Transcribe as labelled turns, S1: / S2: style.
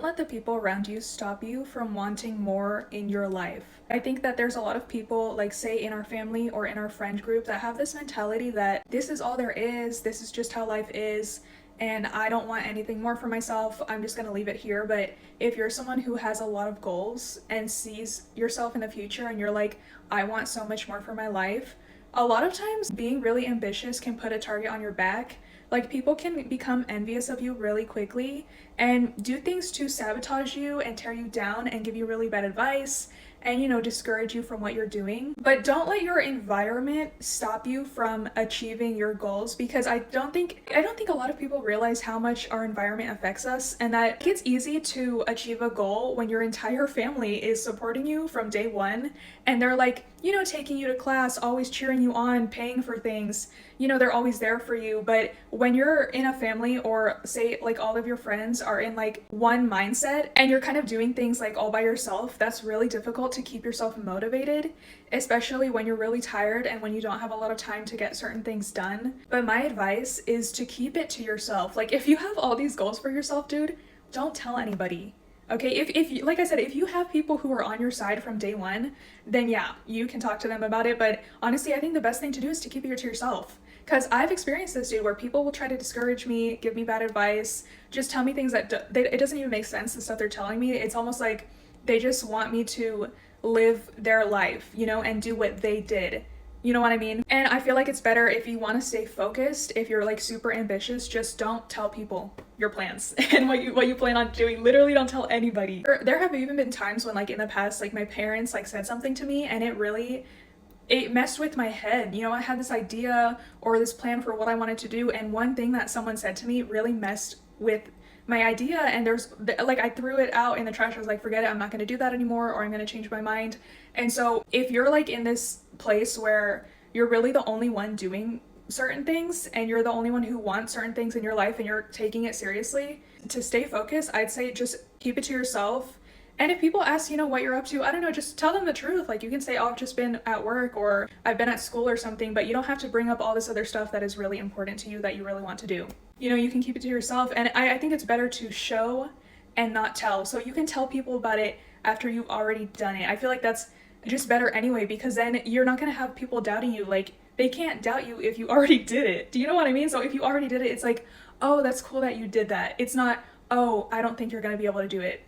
S1: Don't let the people around you stop you from wanting more in your life. I think that there's a lot of people, like, say, in our family or in our friend group, that have this mentality that this is all there is, this is just how life is, and I don't want anything more for myself, I'm just gonna leave it here. But if you're someone who has a lot of goals and sees yourself in the future and you're like, I want so much more for my life, a lot of times being really ambitious can put a target on your back. Like, people can become envious of you really quickly and do things to sabotage you and tear you down and give you really bad advice and, discourage you from what you're doing. But don't let your environment stop you from achieving your goals, because I don't think a lot of people realize how much our environment affects us, and that it's easy to achieve a goal when your entire family is supporting you from day one, and they're like, taking you to class, always cheering you on, paying for things. They're always there for you. But when you're in a family, or say like all of your friends are in like one mindset and you're kind of doing things like all by yourself, that's really difficult to keep yourself motivated, especially when you're really tired and when you don't have a lot of time to get certain things done. But my advice is to keep it to yourself. Like, if you have all these goals for yourself, dude, don't tell anybody. Okay, if like I said, if you have people who are on your side from day one, then yeah, you can talk to them about it. But honestly, I think the best thing to do is to keep it to yourself. Because I've experienced this, dude, where people will try to discourage me, give me bad advice, just tell me things that it doesn't even make sense, the stuff they're telling me. It's almost like they just want me to live their life, and do what they did. You know what I mean? And I feel like it's better, if you want to stay focused, if you're like super ambitious, just don't tell people your plans and what you plan on doing. Literally don't tell anybody. There have even been times when, like, in the past, like, my parents like said something to me and it messed with my head. I had this idea or this plan for what I wanted to do, and one thing that someone said to me really messed with my idea, and I threw it out in the trash. I was like, forget it, I'm not going to do that anymore, or I'm going to change my mind. And so if you're like in this place where you're really the only one doing certain things and you're the only one who wants certain things in your life and you're taking it seriously, to stay focused, I'd say just keep it to yourself. And if people ask, what you're up to, I don't know, just tell them the truth. Like, you can say, oh, I've just been at work, or I've been at school or something, but you don't have to bring up all this other stuff that is really important to you that you really want to do. You can keep it to yourself. And I think it's better to show and not tell. So you can tell people about it after you've already done it. I feel like that's just better anyway, because then you're not going to have people doubting you. Like, they can't doubt you if you already did it. Do you know what I mean? So if you already did it, it's like, oh, that's cool that you did that. It's not, oh, I don't think you're going to be able to do it,